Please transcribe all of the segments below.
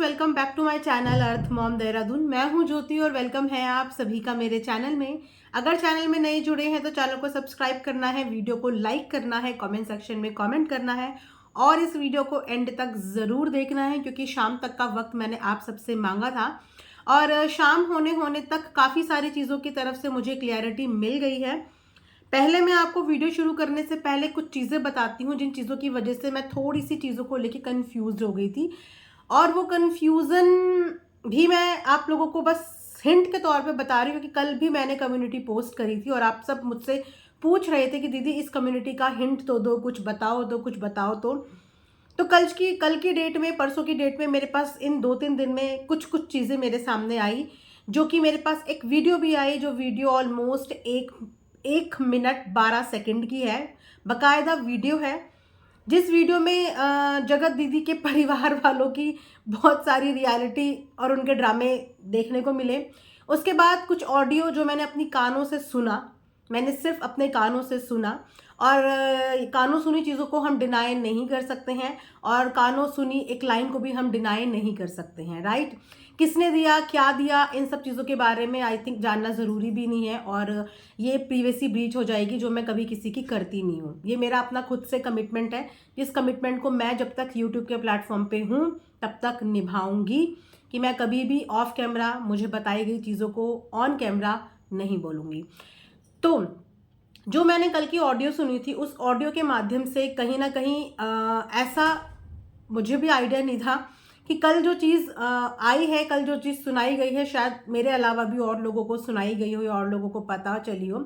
Welcome back to my channel earth mom Dehradun. मैं हूं ज्योति और वेलकम है आप सभी का मेरे चैनल में। अगर चैनल में नए जुड़े हैं तो चैनल को सब्सक्राइब करना है, वीडियो को लाइक करना है, कमेंट सेक्शन में कमेंट करना है और इस वीडियो को एंड तक ज़रूर देखना है क्योंकि शाम तक का वक्त मैंने आप सबसे मांगा था और शाम होने होने तक काफ़ी सारी चीज़ों की तरफ से मुझे क्लियरिटी मिल गई है। पहले मैं आपको वीडियो शुरू करने से पहले कुछ चीज़ें बताती हूँ जिन चीज़ों की वजह से मैं थोड़ी सी चीज़ों को लेके कंफ्यूज हो गई थी और वो कंफ्यूज़न भी मैं आप लोगों को बस हिंट के तौर पे बता रही हूँ कि कल भी मैंने कम्युनिटी पोस्ट करी थी और आप सब मुझसे पूछ रहे थे कि दीदी इस कम्युनिटी का हिंट तो दो, कुछ बताओ दो, कुछ बताओ तो कल की डेट में, परसों की डेट में मेरे पास इन 2-3 दिन में कुछ कुछ चीज़ें मेरे सामने आई जो कि मेरे पास एक वीडियो भी आई जो वीडियो ऑलमोस्ट एक मिनट 12 सेकंड की है, बकायदा वीडियो है जिस वीडियो में जगत दीदी के परिवार वालों की बहुत सारी रियलिटी और उनके ड्रामे देखने को मिले। उसके बाद कुछ ऑडियो जो मैंने अपनी कानों से सुना, मैंने सिर्फ अपने कानों से सुना और कानों सुनी चीज़ों को हम डिनाई नहीं कर सकते हैं और कानों सुनी एक लाइन को भी हम डिनाई नहीं कर सकते हैं, राइट। किसने दिया, क्या दिया, इन सब चीज़ों के बारे में आई थिंक जानना ज़रूरी भी नहीं है और ये प्रीवेसी ब्रीच हो जाएगी जो मैं कभी किसी की करती नहीं हूँ। ये मेरा अपना खुद से कमिटमेंट है, जिस कमिटमेंट को मैं जब तक यूट्यूब के प्लेटफॉर्म पे हूँ तब तक निभाऊंगी कि मैं कभी भी ऑफ कैमरा मुझे बताई गई चीज़ों को ऑन कैमरा नहीं बोलूँगी। तो जो मैंने कल की ऑडियो सुनी थी उस ऑडियो के माध्यम से कहीं ना कहीं ऐसा मुझे भी आइडिया नहीं था कि कल जो चीज़ आई है, कल जो चीज़ सुनाई गई है शायद मेरे अलावा भी और लोगों को सुनाई गई हो या और लोगों को पता चली हो।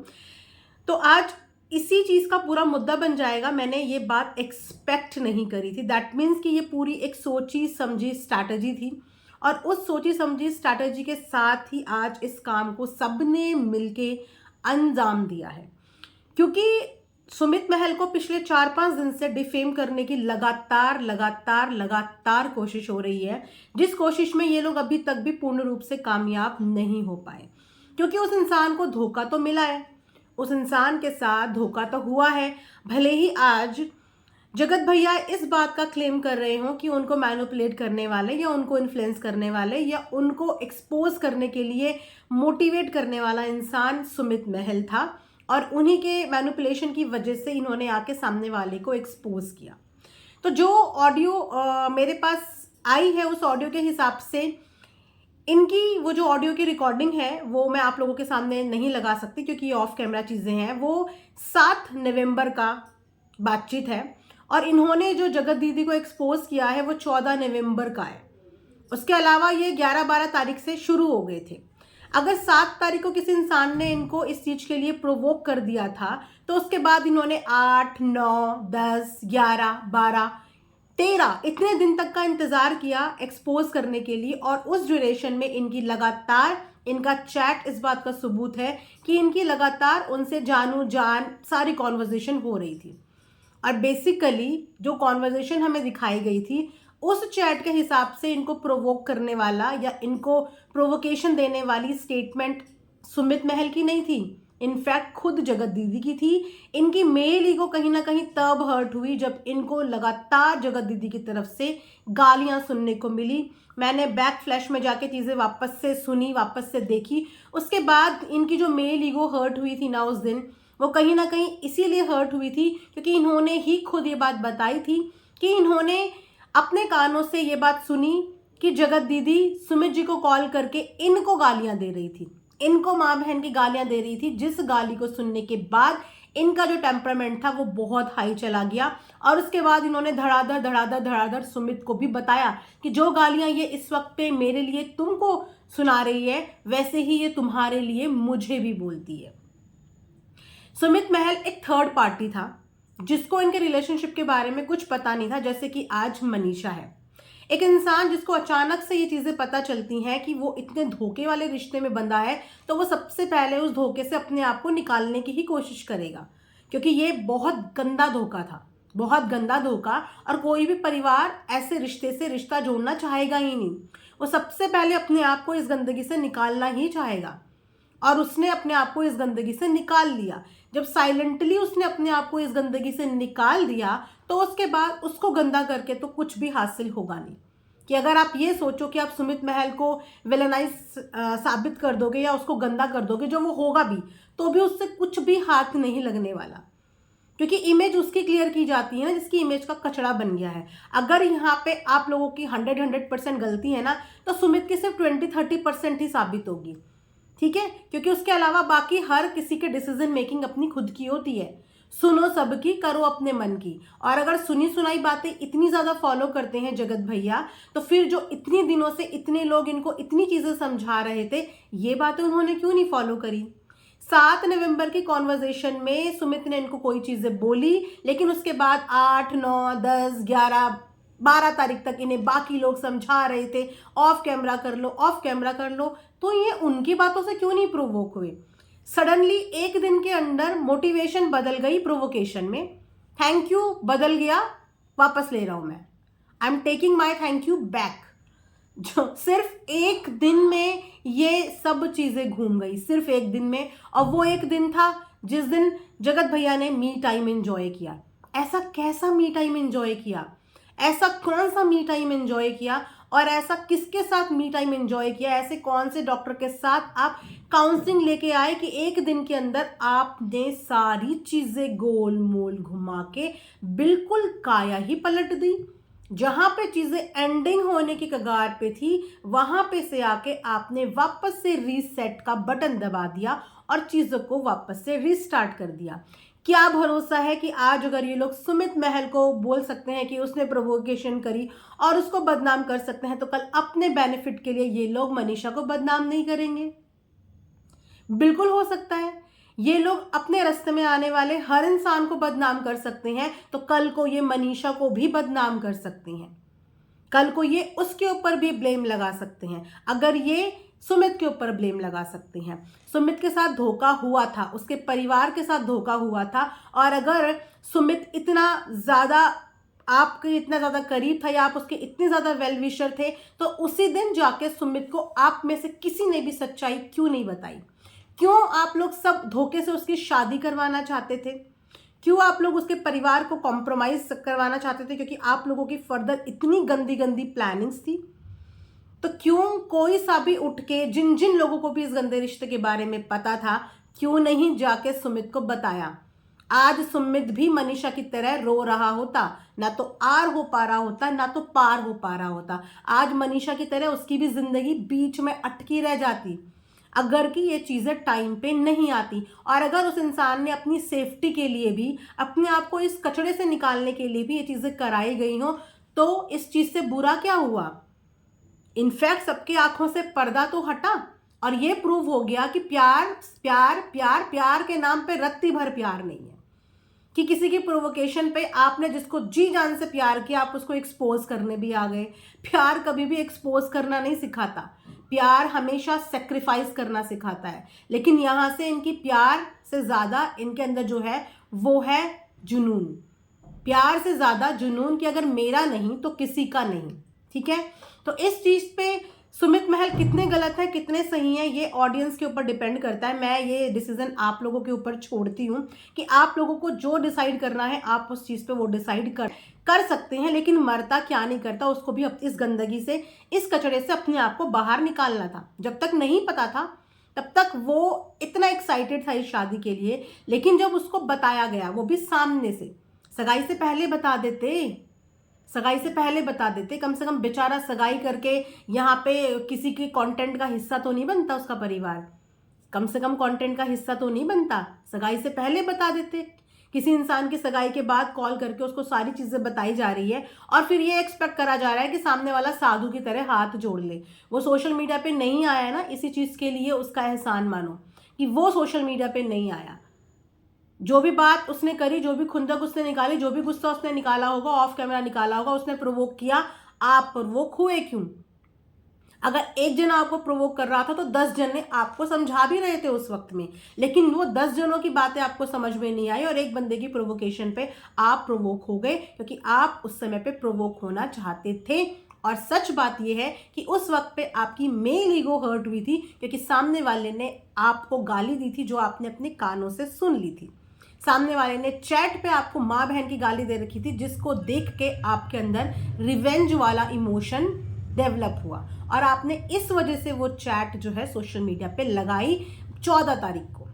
तो आज इसी चीज़ का पूरा मुद्दा बन जाएगा। मैंने ये बात एक्सपेक्ट नहीं करी थी। दैट मीन्स कि ये पूरी एक सोची समझी स्ट्रैटेजी थी और उस सोची समझी स्ट्रैटेजी के साथ ही आज इस काम को सबने मिलके अंजाम दिया है क्योंकि सुमित महल को पिछले 4-5 दिन से डिफेम करने की लगातार लगातार लगातार कोशिश हो रही है, जिस कोशिश में ये लोग अभी तक भी पूर्ण रूप से कामयाब नहीं हो पाए क्योंकि उस इंसान को धोखा तो मिला है, उस इंसान के साथ धोखा तो हुआ है। भले ही आज जगत भैया इस बात का क्लेम कर रहे हो कि उनको मैनिपुलेट करने वाले या उनको इन्फ्लुएंस करने वाले या उनको एक्सपोज करने के लिए मोटिवेट करने वाला इंसान सुमित महल था और उन्हीं के मैनिपुलेशन की वजह से इन्होंने आके सामने वाले को एक्सपोज किया। तो जो ऑडियो मेरे पास आई है उस ऑडियो के हिसाब से इनकी वो जो ऑडियो की रिकॉर्डिंग है वो मैं आप लोगों के सामने नहीं लगा सकती क्योंकि ये ऑफ कैमरा चीज़ें हैं। वो 7 नवंबर का बातचीत है और इन्होंने जो जगत दीदी को एक्सपोज किया है वो 14 नवंबर का है। उसके अलावा ये 11-12 तारीख से शुरू हो गए थे। अगर 7 तारीख को किसी इंसान ने इनको इस चीज़ के लिए प्रोवोक कर दिया था तो उसके बाद इन्होंने 8, 9, 10, 11, 12, 13 इतने दिन तक का इंतज़ार किया एक्सपोज करने के लिए और उस ड्यूरेशन में इनकी लगातार, इनका चैट इस बात का सबूत है कि इनकी लगातार उनसे जानू जान सारी कॉन्वर्जेशन हो रही थी और बेसिकली जो कॉन्वर्जेशन हमें दिखाई गई थी उस चैट के हिसाब से इनको प्रोवोक करने वाला या इनको प्रोवोकेशन देने वाली स्टेटमेंट सुमित महल की नहीं थी, इनफैक्ट खुद जगत दीदी की थी। इनकी मेल ईगो कहीं ना कहीं तब हर्ट हुई जब इनको लगातार जगत दीदी की तरफ से गालियां सुनने को मिली। मैंने बैक फ्लैश में जाके चीज़ें वापस से सुनी, वापस से देखी। उसके बाद इनकी जो मेल ईगो हर्ट हुई थी ना उस दिन, वो कहीं ना कहीं इसीलिए हर्ट हुई थी क्योंकि इन्होंने ही खुद ये बात बताई थी कि इन्होंने अपने कानों से ये बात सुनी कि जगत दीदी सुमित जी को कॉल करके इनको गालियां दे रही थी, इनको माँ बहन की गालियां दे रही थी, जिस गाली को सुनने के बाद इनका जो टेम्परामेंट था वो बहुत हाई चला गया और उसके बाद इन्होंने धड़ाधड़ धड़ाधड़ धड़ाधड़ सुमित को भी बताया कि जो गालियां ये इस वक्त पे मेरे लिए तुमको सुना रही है वैसे ही ये तुम्हारे लिए मुझे भी बोलती है। सुमित महल एक थर्ड पार्टी था जिसको इनके रिलेशनशिप के बारे में कुछ पता नहीं था, जैसे कि आज मनीषा है, एक इंसान जिसको अचानक से ये चीज़ें पता चलती हैं कि वो इतने धोखे वाले रिश्ते में बंधा है तो वो सबसे पहले उस धोखे से अपने आप को निकालने की ही कोशिश करेगा क्योंकि ये बहुत गंदा धोखा था, बहुत गंदा धोखा और कोई भी परिवार ऐसे रिश्ते से रिश्ता जोड़ना चाहेगा ही नहीं। वो सबसे पहले अपने आप को इस गंदगी से निकालना ही चाहेगा और उसने अपने आप को इस गंदगी से निकाल लिया। जब साइलेंटली उसने अपने आप को इस गंदगी से निकाल दिया तो उसके बाद उसको गंदा करके तो कुछ भी हासिल होगा नहीं। कि अगर आप ये सोचो कि आप सुमित महल को विलेनाइज साबित कर दोगे या उसको गंदा कर दोगे, जो वो होगा भी, तो भी उससे कुछ भी हाथ नहीं लगने वाला, क्योंकि इमेज उसकी क्लियर की जाती है ना जिसकी इमेज का कचड़ा बन गया है। अगर यहाँ पे आप लोगों की 100% गलती है ना, तो सुमित की सिर्फ 20-30% ही साबित होगी, ठीक है, क्योंकि उसके अलावा बाकी हर किसी के डिसीजन मेकिंग अपनी खुद की होती है। सुनो सबकी, करो अपने मन की। और अगर सुनी सुनाई बातें इतनी ज्यादा फॉलो करते हैं जगत भैया, तो फिर जो इतने दिनों से इतने लोग इनको इतनी चीजें समझा रहे थे, ये बातें उन्होंने क्यों नहीं फॉलो करी? 7 नवंबर की कॉन्वर्जेशन में सुमित ने इनको कोई चीजें बोली, लेकिन उसके बाद 8, 9, 10, 11, 12 तारीख तक इन्हें बाकी लोग समझा रहे थे, ऑफ कैमरा कर लो, ऑफ कैमरा कर लो। तो ये उनकी बातों से क्यों नहीं प्रोवोक हुए? सडनली एक दिन के अंदर मोटिवेशन बदल गई प्रोवोकेशन में। थैंक यू बदल गया, वापस ले रहा हूं मैं, I am taking my thank you back. जो सिर्फ एक दिन में ये सब चीजें घूम गई, सिर्फ एक दिन में। और वो एक दिन था जिस दिन जगत भैया ने मी टाइम एंजॉय किया। ऐसा कैसा मी टाइम एंजॉय किया? ऐसा कौन सा मी टाइम एंजॉय किया? और ऐसा किसके साथ मी टाइम एंजॉय किया? ऐसे कौन से डॉक्टर के साथ आप काउंसलिंग लेके आए कि एक दिन के अंदर आपने सारी चीजें गोल मोल घुमा के बिल्कुल काया ही पलट दी? जहां पे चीजें एंडिंग होने की कगार पे थी, वहां पे से आके आपने वापस से रीसेट का बटन दबा दिया और चीजों को वापस से रीस्टार्ट कर दिया। क्या भरोसा है कि आज अगर ये लोग सुमित महल को बोल सकते हैं कि उसने प्रोवोकेशन करी और उसको बदनाम कर सकते हैं, तो कल अपने बेनिफिट के लिए ये लोग मनीषा को बदनाम नहीं करेंगे? बिल्कुल हो सकता है। ये लोग अपने रास्ते में आने वाले हर इंसान को बदनाम कर सकते हैं, तो कल को ये मनीषा को भी बदनाम कर सकते हैं, कल को ये उसके ऊपर भी ब्लेम लगा सकते हैं। अगर ये सुमित के ऊपर ब्लेम लगा सकते हैं, सुमित के साथ धोखा हुआ था, उसके परिवार के साथ धोखा हुआ था, और अगर सुमित इतना ज्यादा आपके इतना ज्यादा करीब था या आप उसके इतने ज्यादा वेल विशर थे, तो उसी दिन जाके सुमित को आप में से किसी ने भी सच्चाई क्यों नहीं बताई? क्यों आप लोग सब धोखे से उसकी शादी करवाना चाहते थे? क्यों आप लोग उसके परिवार को कॉम्प्रोमाइज करवाना चाहते थे? क्योंकि आप लोगों की फर्दर इतनी गंदी गंदी प्लानिंग्स थी। तो क्यों कोई सा भी उठ के, जिन जिन लोगों को भी इस गंदे रिश्ते के बारे में पता था, क्यों नहीं जाके सुमित को बताया? आज सुमित भी मनीषा की तरह रो रहा होता, ना तो आर हो पा रहा होता, ना तो पार हो पा रहा होता। आज मनीषा की तरह उसकी भी जिंदगी बीच में अटकी रह जाती अगर कि ये चीज़ें टाइम पे नहीं आती। और अगर उस इंसान ने अपनी सेफ्टी के लिए भी, अपने आप को इस कचड़े से निकालने के लिए भी ये चीज़ें कराई गई हो, तो इस चीज़ से बुरा क्या हुआ? इनफैक्ट सबकी आंखों से पर्दा तो हटा और ये प्रूव हो गया कि प्यार प्यार प्यार प्यार के नाम पे रत्ती भर प्यार नहीं है। कि किसी की प्रोवोकेशन पे आपने जिसको जी जान से प्यार किया, आप उसको एक्सपोज करने भी आ गए। प्यार कभी भी एक्सपोज करना नहीं सिखाता, प्यार हमेशा सेक्रीफाइस करना सिखाता है। लेकिन यहाँ से इनकी प्यार से ज़्यादा इनके अंदर जो है वो है जुनून। प्यार से ज़्यादा जुनून कि अगर मेरा नहीं तो किसी का नहीं। ठीक है, तो इस चीज़ पे सुमित महल कितने गलत है कितने सही है, ये ऑडियंस के ऊपर डिपेंड करता है। मैं ये डिसीजन आप लोगों के ऊपर छोड़ती हूँ कि आप लोगों को जो डिसाइड करना है आप उस चीज़ पे वो डिसाइड कर सकते हैं। लेकिन मरता क्या नहीं करता, उसको भी इस गंदगी से, इस कचड़े से अपने आप को बाहर निकालना था। जब तक नहीं पता था तब तक वो इतना एक्साइटेड था इस शादी के लिए, लेकिन जब उसको बताया गया, वो भी सामने से, सगाई से पहले बता देते, सगाई से पहले बता देते। कम से कम बेचारा सगाई करके यहाँ पे किसी के कंटेंट का हिस्सा तो नहीं बनता, उसका परिवार कम से कम कंटेंट का हिस्सा तो नहीं बनता। सगाई से पहले बता देते। किसी इंसान की सगाई के बाद कॉल करके उसको सारी चीज़ें बताई जा रही है और फिर ये एक्सपेक्ट करा जा रहा है कि सामने वाला साधु की तरह हाथ जोड़ ले। वो सोशल मीडिया पे नहीं आया है ना, इसी चीज़ के लिए उसका एहसान मानो कि वो सोशल मीडिया पे नहीं आया। जो भी बात उसने करी, जो भी खुंदक उसने निकाली, जो भी गुस्सा उसने निकाला होगा, ऑफ कैमरा निकाला होगा, उसने प्रोवोक किया। आप प्रोवोक हुए क्यों? अगर एक जना आपको प्रोवोक कर रहा था तो 10 जने आपको समझा भी रहे थे उस वक्त में, लेकिन वो 10 जनों की बातें आपको समझ में नहीं आई और एक बंदे की प्रोवोकेशन पे आप प्रोवोक हो गए क्योंकि आप उस समय पे प्रोवोक होना चाहते थे। और सच बात यह है कि उस वक्त पे आपकी मेल ईगो हर्ट हुई थी क्योंकि सामने वाले ने आपको गाली दी थी जो आपने अपने कानों से सुन ली थी। सामने वाले ने चैट पे आपको माँ बहन की गाली दे रखी थी जिसको देख के आपके अंदर रिवेंज वाला इमोशन डेवलप हुआ और आपने इस वजह से वो चैट जो है सोशल मीडिया पे लगाई 14 तारीख को।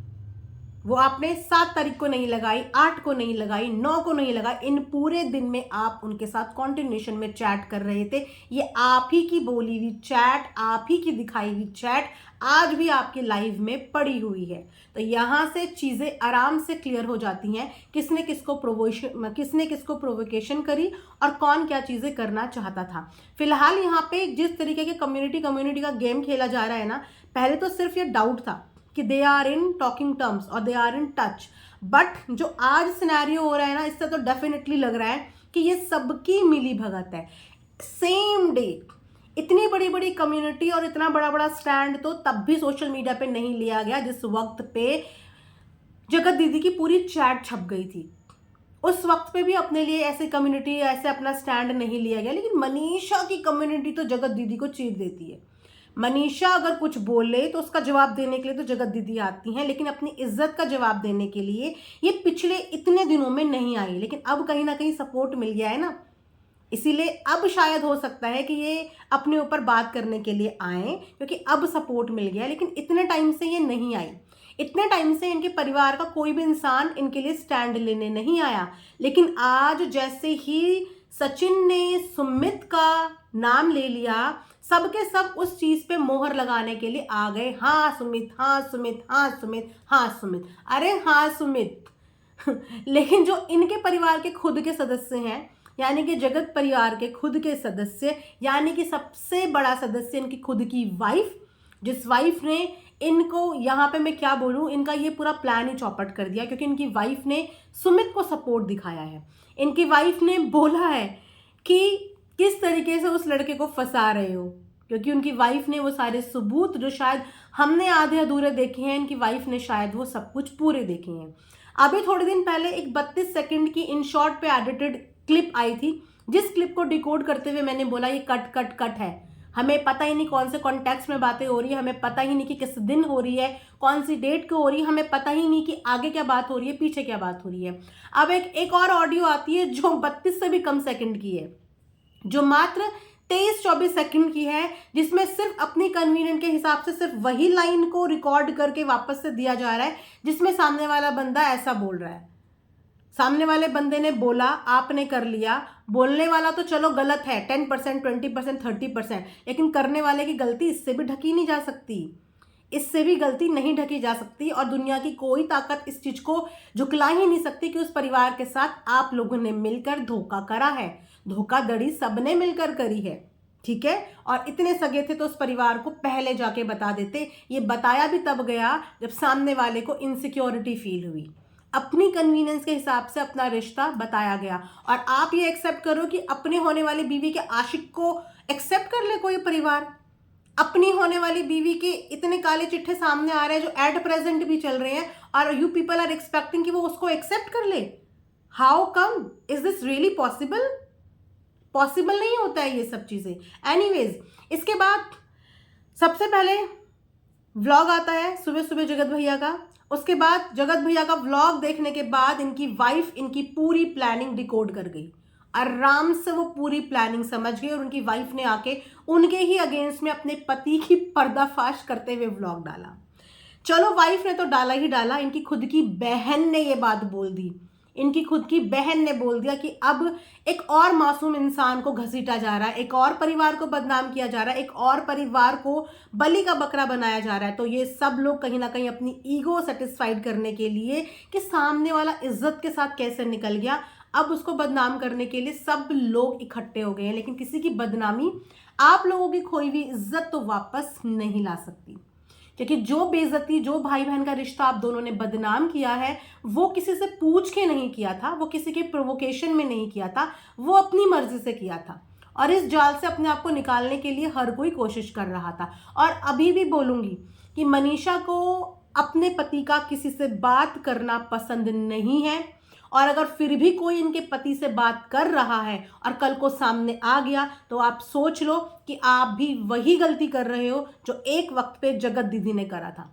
वो आपने 7 तारीख को नहीं लगाई, 8 को नहीं लगाई, 9 को नहीं लगाई, इन पूरे दिन में आप उनके साथ कॉन्टिन्यूशन में चैट कर रहे थे। ये आप ही की बोली हुई चैट, आप ही की दिखाई हुई चैट आज भी आपके लाइव में पड़ी हुई है। तो यहाँ से चीज़ें आराम से क्लियर हो जाती हैं, किसने किसको प्रोवोकेशन करी और कौन क्या चीज़ें करना चाहता था। फिलहाल यहाँ पे जिस तरीके के कम्युनिटी का गेम खेला जा रहा है ना, पहले तो सिर्फ ये डाउट था कि they are in talking terms और they are in touch, but जो आज सिनेरियो हो रहा है ना, इससे तो डेफिनेटली लग रहा है कि ये सबकी मिली भगत है। सेम डे इतनी बड़ी बड़ी कम्युनिटी और इतना बड़ा बड़ा स्टैंड तो तब भी सोशल मीडिया पे नहीं लिया गया जिस वक्त पे जगत दीदी की पूरी चैट छप गई थी। उस वक्त पे भी अपने लिए ऐसे कम्युनिटी, ऐसे अपना स्टैंड नहीं लिया गया। लेकिन मनीषा की कम्युनिटी तो जगत दीदी को चीर देती है। मनीषा अगर कुछ बोले तो उसका जवाब देने के लिए तो जगत दीदी आती हैं, लेकिन अपनी इज्जत का जवाब देने के लिए ये पिछले इतने दिनों में नहीं आई। लेकिन अब कहीं ना कहीं सपोर्ट मिल गया है ना, इसीलिए अब शायद हो सकता है कि ये अपने ऊपर बात करने के लिए आए, क्योंकि अब सपोर्ट मिल गया। लेकिन इतने टाइम से ये नहीं आई, इतने टाइम से इनके परिवार का कोई भी इंसान इनके लिए स्टैंड लेने नहीं आया। लेकिन आज जैसे ही सचिन ने सुमित का नाम ले लिया, सबके सब उस चीज पे मोहर लगाने के लिए आ गए। हाँ सुमित, हाँ सुमित, हाँ सुमित, हाँ सुमित, अरे हाँ सुमित। लेकिन जो इनके परिवार के खुद के सदस्य हैं, यानी कि जगत परिवार के खुद के सदस्य, यानी कि सबसे बड़ा सदस्य इनकी खुद की वाइफ, जिस वाइफ ने इनको, यहाँ पे मैं क्या बोलूँ, इनका ये पूरा प्लान ही चौपट कर दिया, क्योंकि इनकी वाइफ ने सुमित को सपोर्ट दिखाया है। इनकी वाइफ ने बोला है कि किस तरीके से उस लड़के को फंसा रहे हो, क्योंकि उनकी वाइफ ने वो सारे सबूत जो शायद हमने आधे अधूरे देखे हैं, इनकी वाइफ ने शायद वो सब कुछ पूरे देखे हैं। अभी थोड़े दिन पहले एक 32 सेकंड की इन शॉर्ट पे एडिटेड क्लिप आई थी, जिस क्लिप को डिकोड करते हुए मैंने बोला ये कट कट कट है। हमें पता ही नहीं कौन से कॉन्टेक्स्ट में बातें हो रही है, हमें पता ही नहीं कि किस दिन हो रही है, कौन सी डेट को हो रही है, हमें पता ही नहीं कि आगे क्या बात हो रही है, पीछे क्या बात हो रही है। अब एक और ऑडियो आती है जो 32 से भी कम सेकंड की है, जो मात्र 23-24 सेकंड की है, जिसमें सिर्फ अपनी कन्वीनियंट के हिसाब से सिर्फ वही लाइन को रिकॉर्ड करके वापस से दिया जा रहा है, जिसमें सामने वाला बंदा ऐसा बोल रहा है। सामने वाले बंदे ने बोला, आपने कर लिया। बोलने वाला तो चलो गलत है 10%, 20%, 30%, लेकिन करने वाले की गलती इससे भी ढकी नहीं जा सकती, इससे भी गलती नहीं ढकी जा सकती। और दुनिया की कोई ताकत इस चीज को झुकला ही नहीं सकती कि उस परिवार के साथ आप लोगों ने मिलकर धोखा करा है। धोखाधड़ी सबने मिलकर करी है, ठीक है। और इतने सगे थे तो उस परिवार को पहले जाके बता देते। ये बताया भी तब गया जब सामने वाले को इनसिक्योरिटी फील हुई। अपनी कन्वीनियंस के हिसाब से अपना रिश्ता बताया गया। और आप ये एक्सेप्ट करो कि अपने होने वाली बीवी के आशिक को एक्सेप्ट कर ले कोई परिवार। अपनी होने वाली बीवी के इतने काले चिट्ठे सामने आ रहे हैं जो एट प्रेजेंट भी चल रहे हैं, और यू पीपल आर एक्सपेक्टिंग कि वो उसको एक्सेप्ट कर ले। How come? Is this really possible? Possible नहीं होता है ये सब चीजें। एनीवेज, इसके बाद सबसे पहले व्लॉग आता है सुबह सुबह जगत भैया का। उसके बाद जगत भैया का व्लॉग देखने के बाद इनकी वाइफ इनकी पूरी प्लानिंग डिकोड कर गई। आराम से वो पूरी प्लानिंग समझ गई और उनकी वाइफ ने आके उनके ही अगेंस्ट में अपने पति की पर्दाफाश करते हुए व्लॉग डाला। चलो, वाइफ ने तो डाला ही डाला, इनकी खुद की बहन ने ये बात बोल दी। इनकी खुद की बहन ने बोल दिया कि अब एक और मासूम इंसान को घसीटा जा रहा है, एक और परिवार को बदनाम किया जा रहा है, एक और परिवार को बलि का बकरा बनाया जा रहा है। तो ये सब लोग कहीं ना कहीं अपनी ईगो सेटिस्फाइड करने के लिए कि सामने वाला इज्जत के साथ कैसे निकल गया, अब उसको बदनाम करने के लिए सब लोग इकट्ठे हो गए हैं। लेकिन किसी की बदनामी आप लोगों की खोई हुई इज्जत तो वापस नहीं ला सकती, क्योंकि जो बेइज्जती, जो भाई बहन का रिश्ता आप दोनों ने बदनाम किया है, वो किसी से पूछ के नहीं किया था, वो किसी के प्रोवोकेशन में नहीं किया था, वो अपनी मर्जी से किया था। और इस जाल से अपने आप को निकालने के लिए हर कोई कोशिश कर रहा था। और अभी भी बोलूंगी कि मनीषा को अपने पति का किसी से बात करना पसंद नहीं है, और अगर फिर भी कोई इनके पति से बात कर रहा है और कल को सामने आ गया, तो आप सोच लो कि आप भी वही गलती कर रहे हो जो एक वक्त पे जगत दीदी ने करा था।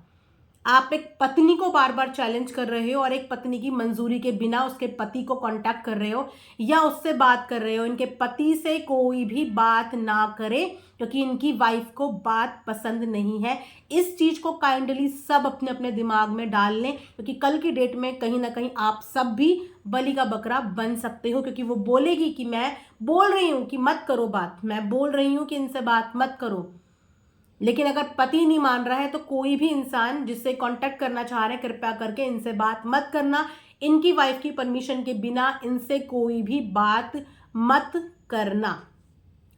आप एक पत्नी को बार बार चैलेंज कर रहे हो और एक पत्नी की मंजूरी के बिना उसके पति को कांटेक्ट कर रहे हो या उससे बात कर रहे हो। इनके पति से कोई भी बात ना करे क्योंकि इनकी वाइफ को बात पसंद नहीं है। इस चीज को काइंडली सब अपने अपने दिमाग में डाल लें, क्योंकि कल की डेट में कहीं ना कहीं आप सब भी बलि का बकरा बन सकते हो। क्योंकि वो बोलेगी कि मैं बोल रही हूं कि मत करो बात, मैं बोल रही हूं कि इनसे बात मत करो, लेकिन अगर पति नहीं मान रहा है तो कोई भी इंसान जिससे कांटेक्ट करना चाह रहे हैं, कृपया करके इनसे बात मत करना। इनकी वाइफ की परमिशन के बिना इनसे कोई भी बात मत करना।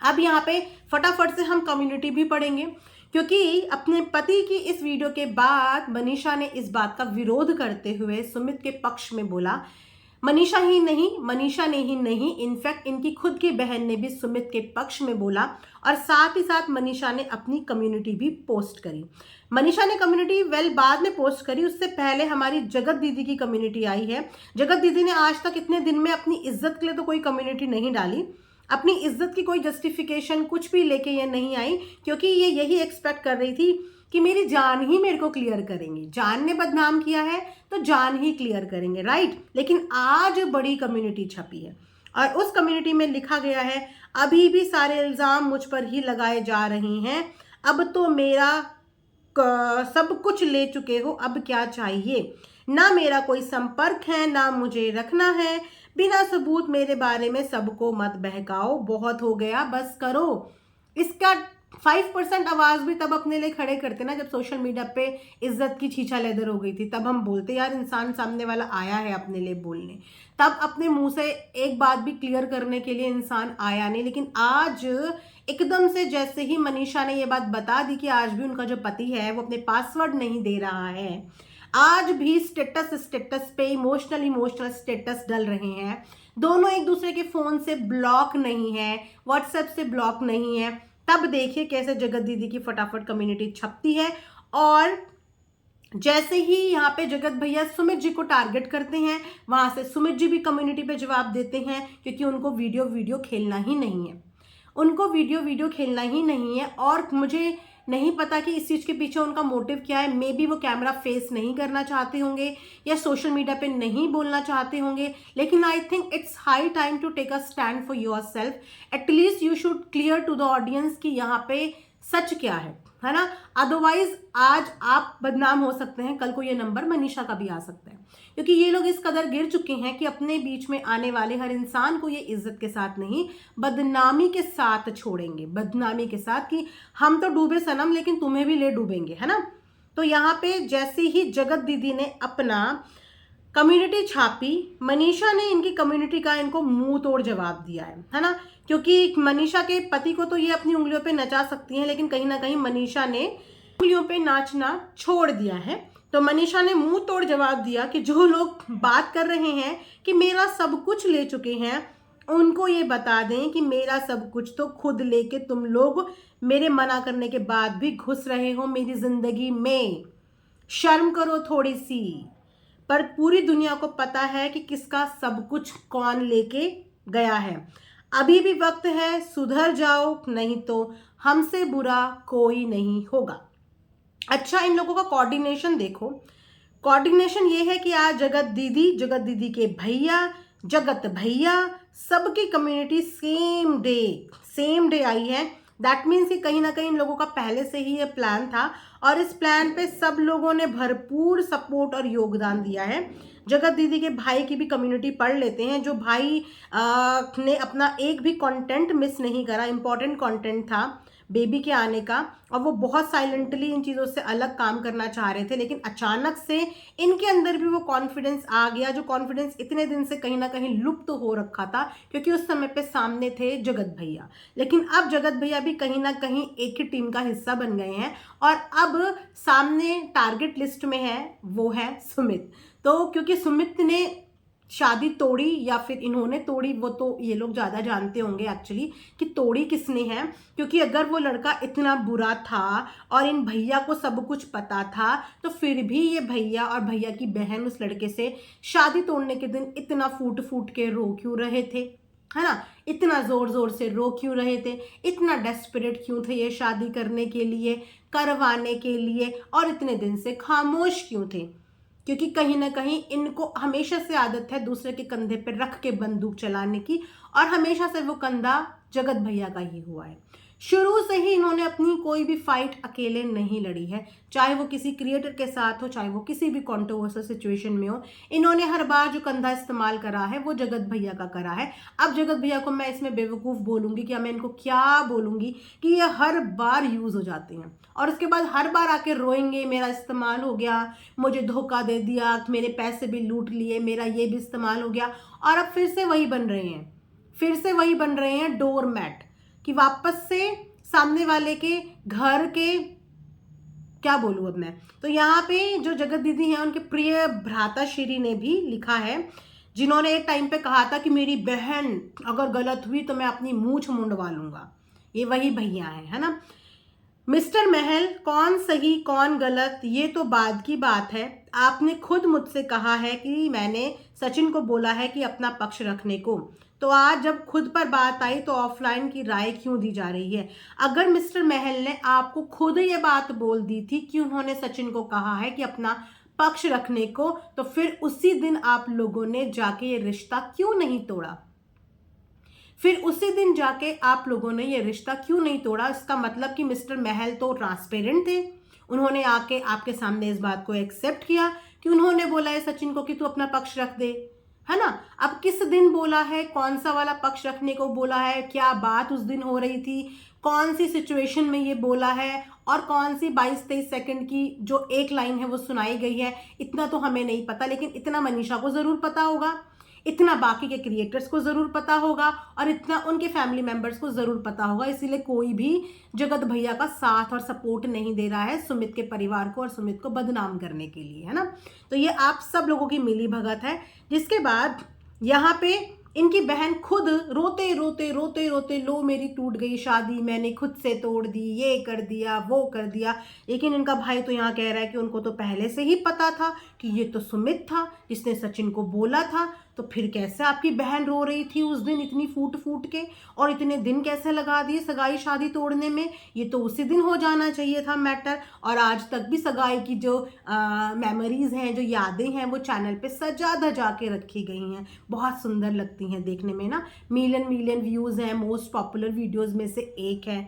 अब यहाँ पे फटाफट से हम कम्युनिटी भी पढ़ेंगे, क्योंकि अपने पति की इस वीडियो के बाद मनीषा ने इस बात का विरोध करते हुए सुमित के पक्ष में बोला। मनीषा ने ही नहीं, इनफैक्ट इनकी खुद की बहन ने भी सुमित के पक्ष में बोला और साथ ही साथ मनीषा ने अपनी कम्युनिटी भी पोस्ट करी। मनीषा ने कम्युनिटी बाद में पोस्ट करी, उससे पहले हमारी जगत दीदी की कम्युनिटी आई है। जगत दीदी ने आज तक इतने दिन में अपनी इज्जत के लिए तो कोई कम्युनिटी नहीं डाली, अपनी इज्जत की कोई जस्टिफिकेशन कुछ भी लेके ये नहीं आई, क्योंकि ये यही एक्सपेक्ट कर रही थी कि मेरी जान ही मेरे को क्लियर करेंगे। जान ने बदनाम किया है तो जान ही क्लियर करेंगे, राइट। लेकिन आज बड़ी कम्युनिटी छपी है और उस कम्युनिटी में लिखा गया है, अभी भी सारे इल्जाम मुझ पर ही लगाए जा रहे हैं, अब तो मेरा सब कुछ ले चुके हो, अब क्या चाहिए। ना मेरा कोई संपर्क है ना मुझे रखना है, बिना सबूत मेरे बारे में सबको मत बहकाओ, बहुत हो गया बस करो। इसका 5% आवाज भी तब अपने लिए खड़े करते ना जब सोशल मीडिया पे इज्जत की छीछा लेदर हो गई थी, तब हम बोलते यार इंसान सामने वाला आया है अपने लिए बोलने, तब अपने मुंह से एक बात भी क्लियर करने के लिए इंसान आया नहीं। लेकिन आज एकदम से जैसे ही मनीषा ने ये बात बता दी कि आज भी उनका जो पति है वो अपने पासवर्ड नहीं दे रहा है, आज भी स्टेटस पे इमोशनल स्टेटस डल रहे हैं, दोनों एक दूसरे के फोन से ब्लॉक नहीं है, व्हाट्सएप से ब्लॉक नहीं है, तब देखिए कैसे जगत दीदी की फटाफट कम्युनिटी छपती है। और जैसे ही यहाँ पे जगत भैया सुमित जी को टारगेट करते हैं, वहां से सुमित जी भी कम्युनिटी पे जवाब देते हैं, क्योंकि उनको वीडियो खेलना ही नहीं है, उनको वीडियो खेलना ही नहीं है। और मुझे नहीं पता कि इस चीज के पीछे उनका मोटिव क्या है। मे बी वो कैमरा फेस नहीं करना चाहते होंगे या सोशल मीडिया पे नहीं बोलना चाहते होंगे, लेकिन I think it's high time to take a stand for yourself. At least you should clear to the audience कि यहाँ पे सच क्या है ना। अदरवाइज आज आप बदनाम हो सकते हैं, कल को ये नंबर मनीषा का भी आ सकता है, क्योंकि ये लोग इस कदर गिर चुके हैं कि अपने बीच में आने वाले हर इंसान को ये इज्जत के साथ नहीं, बदनामी के साथ छोड़ेंगे, बदनामी के साथ कि हम तो डूबे सनम लेकिन तुम्हें भी ले डूबेंगे, है ना। तो यहाँ पे जैसे ही जगत दीदी ने अपना कम्युनिटी छापी, मनीषा ने इनकी कम्युनिटी का इनको मुंह तोड़ जवाब दिया है ना। क्योंकि मनीषा के पति को तो ये अपनी उंगलियों पे नचा सकती हैं, लेकिन कहीं ना कहीं मनीषा ने उंगलियों पे नाचना छोड़ दिया है। तो मनीषा ने मुंह तोड़ जवाब दिया कि जो लोग बात कर रहे हैं कि मेरा सब कुछ ले चुके हैं, उनको ये बता दें कि मेरा सब कुछ तो खुद लेके तुम लोग मेरे मना करने के बाद भी घुस रहे हो मेरी जिंदगी में। शर्म करो थोड़ी सी। पर पूरी दुनिया को पता है कि किसका सब कुछ कौन लेके गया है। अभी भी वक्त है, सुधर जाओ, नहीं तो हमसे बुरा कोई नहीं होगा। अच्छा, इन लोगों का कोऑर्डिनेशन देखो। कोऑर्डिनेशन ये है कि आज जगत दीदी के भैया, जगत भैया, सबकी कम्युनिटी सेम डे आई है। दैट मीन्स कि कहीं ना कहीं इन लोगों का पहले से ही ये प्लान था और इस प्लान पे सब लोगों ने भरपूर सपोर्ट और योगदान दिया है। जगत दीदी के भाई की भी कम्युनिटी पढ़ लेते हैं। जो भाई ने अपना एक भी कंटेंट मिस नहीं करा, इंपॉर्टेंट कंटेंट था बेबी के आने का, और वो बहुत साइलेंटली इन चीज़ों से अलग काम करना चाह रहे थे, लेकिन अचानक से इनके अंदर भी वो कॉन्फिडेंस आ गया, जो कॉन्फिडेंस इतने दिन से कहीं ना कहीं लुप्त हो रखा था, क्योंकि उस समय पे सामने थे जगत भैया। लेकिन अब जगत भैया भी कहीं ना कहीं एक ही टीम का हिस्सा बन गए हैं और अब सामने टारगेट लिस्ट में है वो है सुमित। तो क्योंकि सुमित ने शादी तोड़ी या फिर इन्होंने तोड़ी, वो तो ये लोग ज़्यादा जानते होंगे एक्चुअली कि तोड़ी किसने है। क्योंकि अगर वो लड़का इतना बुरा था और इन भैया को सब कुछ पता था, तो फिर भी ये भैया और भैया की बहन उस लड़के से शादी तोड़ने के दिन इतना फूट फूट के रो क्यों रहे थे। है ना? इतना ज़ोर ज़ोर से रो क्यों रहे थे, इतना डेस्परेट क्यों थे ये शादी करने के लिए, करवाने के लिए, और इतने दिन से खामोश क्यों थे? क्योंकि कहीं ना कहीं इनको हमेशा से आदत है दूसरे के कंधे पर रख के बंदूक चलाने की, और हमेशा से वो कंधा जगत भैया का ही हुआ है। शुरू से ही इन्होंने अपनी कोई भी फाइट अकेले नहीं लड़ी है, चाहे वो किसी क्रिएटर के साथ हो, चाहे वो किसी भी कंट्रोवर्शियल सिचुएशन में हो। इन्होंने हर बार जो कंधा इस्तेमाल करा है वो जगत भैया का करा है। अब जगत भैया को मैं इसमें बेवकूफ़ बोलूँगी क्या, मैं इनको क्या बोलूँगी कि ये हर बार यूज़ हो जाते हैं और उसके बाद हर बार आके रोएंगे, मेरा इस्तेमाल हो गया, मुझे धोखा दे दिया, मेरे पैसे भी लूट लिए, मेरा ये भी इस्तेमाल हो गया। और अब फिर से वही बन रहे हैं, फिर से वही बन रहे हैं डोर मैट, कि वापस से सामने वाले के घर के, क्या बोलूँ अब मैं। तो यहाँ पे जो जगत दीदी हैं उनके प्रिय भ्राता श्री ने भी लिखा है, जिन्होंने एक टाइम पे कहा था कि मेरी बहन अगर गलत हुई तो मैं अपनी मूंछ मुंडवा लूंगा। ये वही भैया है ना। मिस्टर महल, कौन सही कौन गलत ये तो बाद की बात है। आपने खुद मुझसे कहा है कि मैंने सचिन को बोला है कि अपना पक्ष रखने को, तो आज जब खुद पर बात आई तो ऑफलाइन की राय क्यों दी जा रही है? अगर मिस्टर महल ने आपको खुद ये बात बोल दी थी कि उन्होंने सचिन को कहा है कि अपना पक्ष रखने को, तो फिर उसी दिन आप लोगों ने जाके ये रिश्ता क्यों नहीं तोड़ा? फिर उसी दिन जाके आप लोगों ने ये रिश्ता क्यों नहीं तोड़ा? इसका मतलब कि मिस्टर महल तो ट्रांसपेरेंट थे, उन्होंने आके आपके सामने इस बात को एक्सेप्ट किया कि उन्होंने बोला है सचिन को कि तू अपना पक्ष रख दे, है ना। अब किस दिन बोला है, कौन सा वाला पक्ष रखने को बोला है, क्या बात उस दिन हो रही थी, कौन सी सिचुएशन में ये बोला है, और कौन सी 22-23 सेकंड की जो एक लाइन है वो सुनाई गई है, इतना तो हमें नहीं पता। लेकिन इतना मनीषा को ज़रूर पता होगा, इतना बाकी के क्रिएटर्स को ज़रूर पता होगा, और इतना उनके फैमिली मेंबर्स को ज़रूर पता होगा। इसीलिए कोई भी जगत भैया का साथ और सपोर्ट नहीं दे रहा है सुमित के परिवार को और सुमित को बदनाम करने के लिए, है ना। तो ये आप सब लोगों की मिली भगत है। जिसके बाद यहाँ पे इनकी बहन खुद रोते रोते रोते रोते, लो मेरी टूट गई शादी, मैंने खुद से तोड़ दी, ये कर दिया वो कर दिया। लेकिन इनका भाई तो यहाँ कह रहा है कि उनको तो पहले से ही पता था कि ये तो सुमित था जिसने सचिन को बोला था। तो फिर कैसे आपकी बहन रो रही थी उस दिन इतनी फूट फूट के, और इतने दिन कैसे लगा दिए सगाई शादी तोड़ने में? ये तो उसी दिन हो जाना चाहिए था मैटर। और आज तक भी सगाई की जो मेमोरीज हैं, जो यादें हैं, वो चैनल पे सजा धजा के रखी गई हैं, बहुत सुंदर लगती हैं देखने में ना। मिलियन मिलियन व्यूज़ हैं, मोस्ट पॉपुलर वीडियोज़ में से एक है।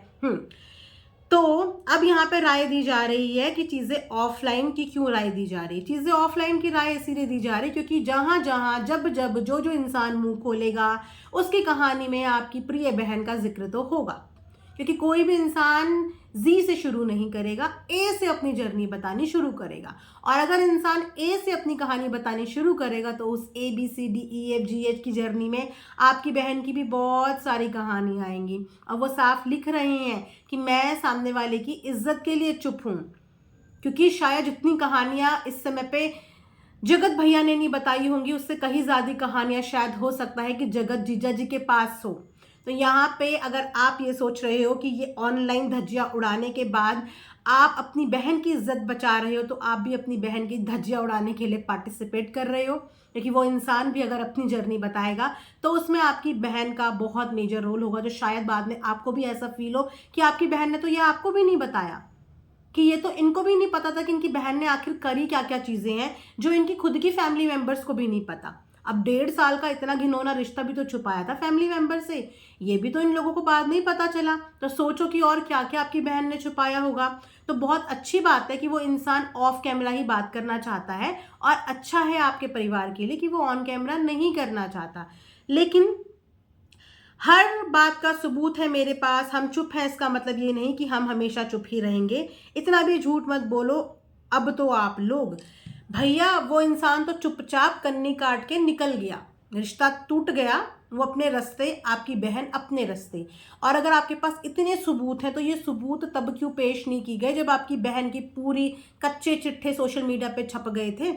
तो अब यहाँ पे राय दी जा रही है कि चीज़ें ऑफलाइन की क्यों राय दी जा रही है? चीज़ें ऑफलाइन की राय इसीलिए दी जा रही है क्योंकि जहाँ जहाँ जब जब जो जो इंसान मुंह खोलेगा उसकी कहानी में आपकी प्रिय बहन का जिक्र तो होगा। क्योंकि कोई भी इंसान जी से शुरू नहीं करेगा, ए से अपनी जर्नी बतानी शुरू करेगा। और अगर इंसान ए से अपनी कहानी बतानी शुरू करेगा तो उस ABCDEFGH की जर्नी में आपकी बहन की भी बहुत सारी कहानी आएंगी। और वो साफ लिख रहे हैं कि मैं सामने वाले की इज्जत के लिए चुप हूँ, क्योंकि शायद जितनी कहानियाँ इस समय पे जगत भैया ने नहीं बताई होंगी, उससे कहीं ज़्यादा कहानियाँ शायद हो सकता है कि जगत जीजा जी के पास हो। तो यहाँ पे अगर आप ये सोच रहे हो कि ये ऑनलाइन धज्जियाँ उड़ाने के बाद आप अपनी बहन की इज्जत बचा रहे हो, तो आप भी अपनी बहन की धज्जियाँ उड़ाने के लिए पार्टिसिपेट कर रहे हो। क्योंकि वो इंसान भी अगर अपनी जर्नी बताएगा तो उसमें आपकी बहन का बहुत मेजर रोल होगा, जो शायद बाद में आपको भी ऐसा फील हो कि आपकी बहन ने तो ये आपको भी नहीं बताया, कि ये तो इनको भी नहीं पता था कि इनकी बहन ने आखिर करी क्या क्या चीज़ें हैं जो इनकी खुद की फैमिली मेम्बर्स को भी नहीं पता। अब 1.5 साल का इतना घिनौना रिश्ता भी तो छुपाया था फैमिली मेंबर से, ये भी तो इन लोगों को बाद में ही पता चला। तो सोचो कि और क्या क्या आपकी बहन ने छुपाया होगा। तो बहुत अच्छी बात है कि वो इंसान ऑफ कैमरा ही बात करना चाहता है, और अच्छा है आपके परिवार के लिए कि वो ऑन कैमरा नहीं करना चाहता। लेकिन हर बात का सबूत है मेरे पास, हम चुप हैं इसका मतलब ये नहीं कि हम हमेशा चुप ही रहेंगे। इतना भी झूठ मत बोलो अब तो आप लोग। भैया वो इंसान तो चुपचाप कन्नी काट के निकल गया, रिश्ता टूट गया, वो अपने रास्ते, आपकी बहन अपने रास्ते। और अगर आपके पास इतने सबूत हैं तो ये सबूत तब क्यों पेश नहीं की गए जब आपकी बहन की पूरी कच्चे चिट्ठे सोशल मीडिया पे छप गए थे?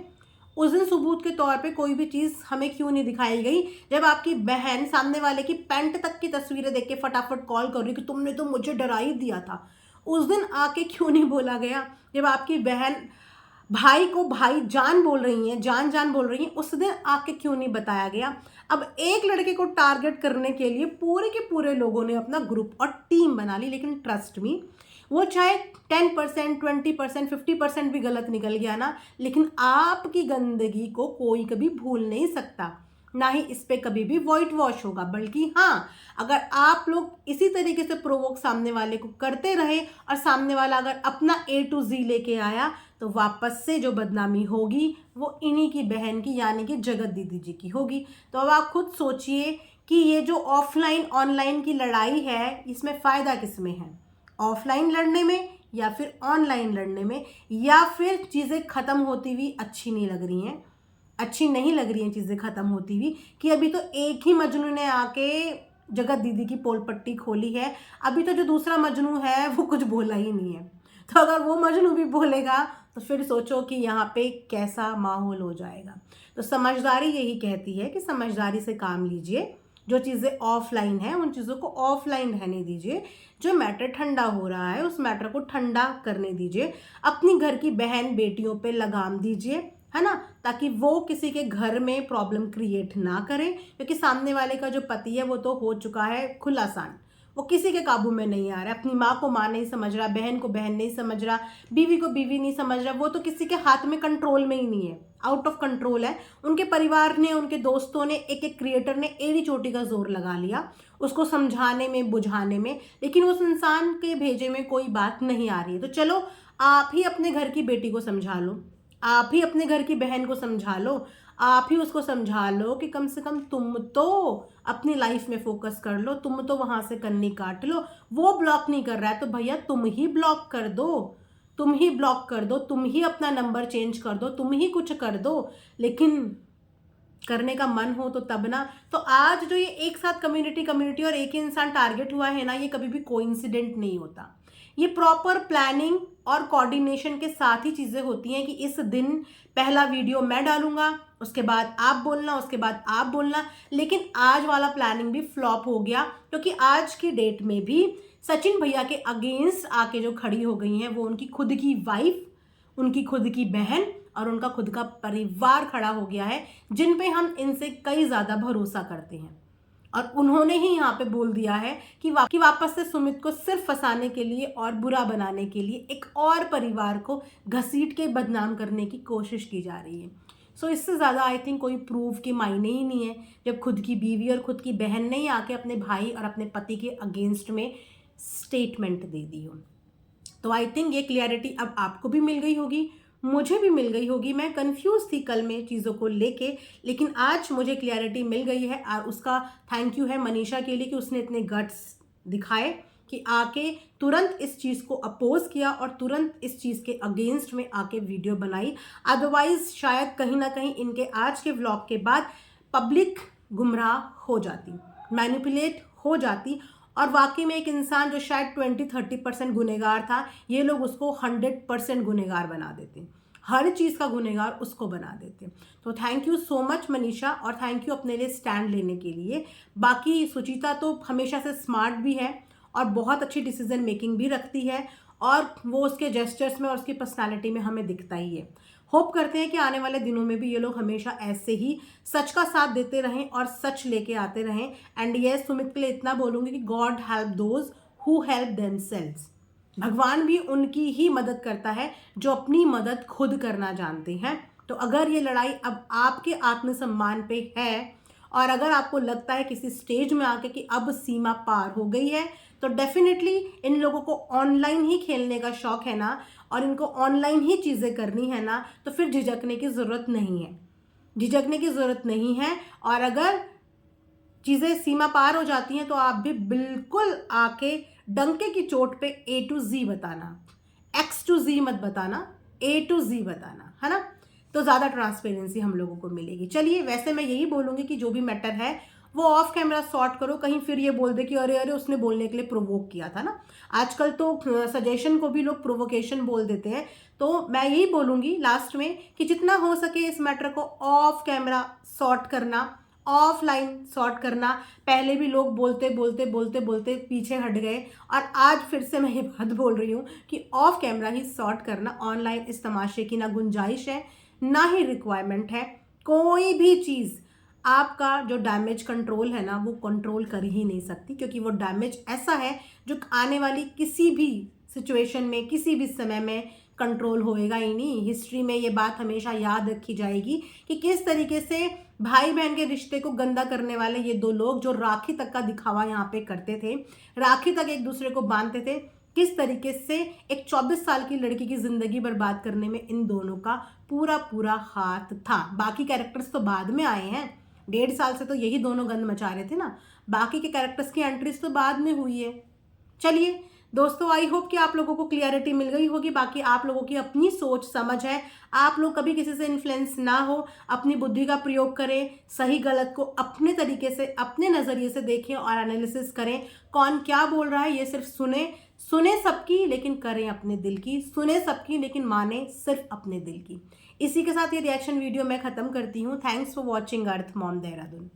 उस दिन सबूत के तौर पे कोई भी चीज़ हमें क्यों नहीं दिखाई गई जब आपकी बहन सामने वाले की पैंट तक की तस्वीरें देख के फटाफट कॉल कर रही कि तुमने तो मुझे डरा ही दिया था? उस दिन आके क्यों नहीं बोला गया जब आपकी बहन भाई को भाई जान बोल रही हैं, जान जान बोल रही हैं, उस दिन आके क्यों नहीं बताया गया? अब एक लड़के को टारगेट करने के लिए पूरे के पूरे लोगों ने अपना ग्रुप और टीम बना ली। लेकिन ट्रस्ट मी, वो चाहे 10%, 20%, 50% भी गलत निकल गया ना, लेकिन आपकी गंदगी को कोई कभी भूल नहीं सकता, ना ही इस पे कभी भी व्हाइट वॉश होगा। बल्कि हाँ, अगर आप लोग इसी तरीके से प्रोवोक सामने वाले को करते रहे और सामने वाला अगर अपना A to Z लेके आया, तो वापस से जो बदनामी होगी वो इन्हीं की बहन की, यानी कि जगत दीदी जी की होगी। तो अब आप खुद सोचिए कि ये जो ऑफलाइन ऑनलाइन की लड़ाई है, इसमें फ़ायदा किस में है? ऑफलाइन लड़ने में या फिर ऑनलाइन लड़ने में? या फिर चीज़ें ख़त्म होती हुई अच्छी नहीं लग रही हैं? अच्छी नहीं लग रही हैं चीज़ें ख़त्म होती हुई कि अभी तो एक ही मजनू ने आके जगत दीदी की पोल पट्टी खोली है, अभी तो जो दूसरा मजनू है वो कुछ बोला ही नहीं है। तो अगर वो मजनू भी बोलेगा तो फिर सोचो कि यहाँ पे कैसा माहौल हो जाएगा। तो समझदारी यही कहती है कि समझदारी से काम लीजिए, जो चीज़ें ऑफलाइन हैं उन चीज़ों को ऑफलाइन रहने दीजिए, जो मैटर ठंडा हो रहा है उस मैटर को ठंडा करने दीजिए, अपनी घर की बहन बेटियों पे लगाम दीजिए, है ना, ताकि वो किसी के घर में प्रॉब्लम क्रिएट ना करें। क्योंकि सामने वाले का जो पति है वो तो हो चुका है खुलासान, वो किसी के काबू में नहीं आ रहा है, अपनी माँ को माँ नहीं समझ रहा, बहन को बहन नहीं समझ रहा, बीवी को बीवी नहीं समझ रहा, वो तो किसी के हाथ में कंट्रोल में ही नहीं है, आउट ऑफ कंट्रोल है। उनके परिवार ने, उनके दोस्तों ने, एक एक क्रिएटर ने एड़ी चोटी का जोर लगा लिया उसको समझाने में, बुझाने में, लेकिन उस इंसान के भेजे में कोई बात नहीं आ रही है। तो चलो आप ही अपने घर की बेटी को समझा लो, आप ही अपने घर की बहन को समझा लो, आप ही उसको समझा लो कि कम से कम तुम तो अपनी लाइफ में फोकस कर लो, तुम तो वहाँ से कन्नी काट लो। वो ब्लॉक नहीं कर रहा है तो भैया तुम ही ब्लॉक कर दो, तुम ही ब्लॉक कर दो, तुम ही अपना नंबर चेंज कर दो, तुम ही कुछ कर दो। लेकिन करने का मन हो तो तब ना। तो आज जो ये एक साथ कम्युनिटी और एक ही इंसान टारगेट हुआ है ना, ये कभी भी कोइंसिडेंट नहीं होता। ये प्रॉपर प्लानिंग और कोऑर्डिनेशन के साथ ही चीज़ें होती हैं कि इस दिन पहला वीडियो मैं डालूंगा, उसके बाद आप बोलना, उसके बाद आप बोलना। लेकिन आज वाला प्लानिंग भी फ्लॉप हो गया, क्योंकि आज की डेट में भी सचिन भैया के अगेंस्ट आके जो खड़ी हो गई हैं वो उनकी खुद की वाइफ, उनकी खुद की बहन और उनका खुद का परिवार खड़ा हो गया है, जिन पे हम इनसे कई ज़्यादा भरोसा करते हैं। और उन्होंने ही यहाँ पे बोल दिया है कि वापस से सुमित को सिर्फ फंसाने के लिए और बुरा बनाने के लिए एक और परिवार को घसीट के बदनाम करने की कोशिश की जा रही है। सो इससे ज़्यादा आई थिंक कोई प्रूफ के मायने ही नहीं है, जब खुद की बीवी और खुद की बहन ने ही आके अपने भाई और अपने पति के अगेंस्ट में स्टेटमेंट दे दी हो। तो आई थिंक ये क्लियरिटी अब आपको भी मिल गई होगी, मुझे भी मिल गई होगी। मैं कंफ्यूज थी कल में चीज़ों को लेके, लेकिन आज मुझे क्लियरिटी मिल गई है। और उसका थैंक यू है मनीषा के लिए कि उसने इतने गट्स दिखाए कि आके तुरंत इस चीज़ को अपोज किया और तुरंत इस चीज़ के अगेंस्ट में आके वीडियो बनाई। अदरवाइज शायद कहीं ना कहीं इनके आज के व्लॉग के बाद पब्लिक गुमराह हो जाती, मैनिपुलेट हो जाती, और वाकई में एक इंसान जो शायद 20-30% गुनहगार था, ये लोग उसको 100% गुनहगार बना देते, हर चीज़ का गुनहगार उसको बना देते। तो thank you so much Manisha, और थैंक यू अपने लिए स्टैंड लेने के लिए। बाकी सुचिता तो हमेशा से स्मार्ट भी है और बहुत अच्छी डिसीजन मेकिंग भी रखती है, और वो उसके जेस्चर्स में और उसकी पर्सनालिटी में हमें दिखता ही है। होप करते हैं कि आने वाले दिनों में भी ये लोग हमेशा ऐसे ही सच का साथ देते रहें और सच लेके आते रहें। एंड यस, सुमित के लिए इतना बोलूँगी कि God help those who help themselves. भगवान भी उनकी ही मदद करता है जो अपनी मदद खुद करना जानते हैं। तो अगर ये लड़ाई अब आपके आत्मसम्मान पे है, और अगर आपको लगता है किसी स्टेज में आके कि अब सीमा पार हो गई है, तो डेफिनेटली इन लोगों को ऑनलाइन ही खेलने का शौक है ना, और इनको ऑनलाइन ही चीज़ें करनी है ना, तो फिर झिझकने की ज़रूरत नहीं है, झिझकने की ज़रूरत नहीं है। और अगर चीज़ें सीमा पार हो जाती हैं तो आप भी बिल्कुल आके डंके की चोट पे A to Z बताना, X to Z मत बताना, A to Z बताना, है ना, तो ज़्यादा ट्रांसपेरेंसी हम लोगों को मिलेगी। चलिए, वैसे मैं यही बोलूँगी कि जो भी मैटर है वो ऑफ कैमरा सॉर्ट करो, कहीं फिर ये बोल दे कि अरे अरे उसने बोलने के लिए प्रोवोक किया था ना। आजकल तो सजेशन को भी लोग प्रोवोकेशन बोल देते हैं। तो मैं यही बोलूँगी लास्ट में कि जितना हो सके इस मैटर को ऑफ कैमरा सॉर्ट करना, ऑफलाइन सॉर्ट करना। पहले भी लोग बोलते बोलते बोलते बोलते पीछे हट गए, और आज फिर से मैं ये बात बोल रही हूँ कि ऑफ कैमरा ही सॉर्ट करना। ऑनलाइन इस तमाशे की ना गुंजाइश है, ना ही रिक्वायरमेंट है। कोई भी चीज़ आपका जो डैमेज कंट्रोल है ना वो कंट्रोल कर ही नहीं सकती, क्योंकि वो डैमेज ऐसा है जो आने वाली किसी भी सिचुएशन में किसी भी समय में कंट्रोल होएगा ही नहीं। हिस्ट्री में ये बात हमेशा याद रखी जाएगी कि किस तरीके से भाई बहन के रिश्ते को गंदा करने वाले ये दो लोग जो राखी तक का दिखावा यहाँ पे करते थे, राखी तक एक दूसरे को बांधते थे, किस तरीके से एक 24 साल की लड़की की जिंदगी बर्बाद करने में इन दोनों का पूरा पूरा हाथ था। बाकी कैरेक्टर्स तो बाद में आए हैं, 1.5 साल से तो यही दोनों गंद मचा रहे थे ना, बाकी के कैरेक्टर्स की एंट्रीज तो बाद में हुई है। चलिए दोस्तों, आई होप कि आप लोगों को क्लियरिटी मिल गई होगी। बाकी आप लोगों की अपनी सोच समझ है, आप लोग कभी किसी से इन्फ्लुएंस ना हो, अपनी बुद्धि का प्रयोग करें, सही गलत को अपने तरीके से अपने नज़रिए से देखें और एनालिसिस करें। कौन क्या बोल रहा है ये सिर्फ सुने सबकी लेकिन करें अपने दिल की, सुने सबकी लेकिन माने सिर्फ अपने दिल की। इसी के साथ ये रिएक्शन वीडियो मैं ख़त्म करती हूँ। Thanks for watching earth mom Dehradun.